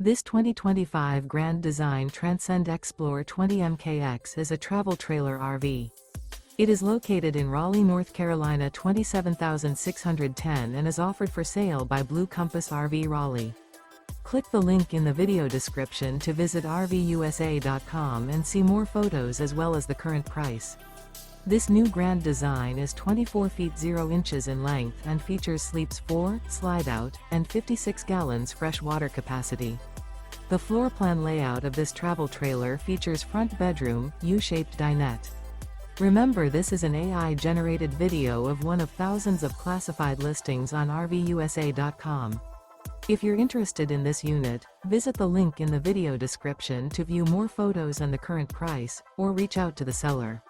This 2025 Grand Design Transcend Xplor 20 MKX is a travel trailer RV. It is located in Raleigh, North Carolina 27610 and is offered for sale by Blue Compass RV Raleigh. Click the link in the video description to visit RVUSA.com and see more photos as well as the current price. This new Grand Design is 24 feet 0 inches in length and features sleeps 4, Slideout, and 56 gallons fresh water capacity. The floor plan layout of this travel trailer features front bedroom, U-shaped dinette. Remember, this is an AI-generated video of one of thousands of classified listings on RVUSA.com. If you're interested in this unit, visit the link in the video description to view more photos and the current price, or reach out to the seller.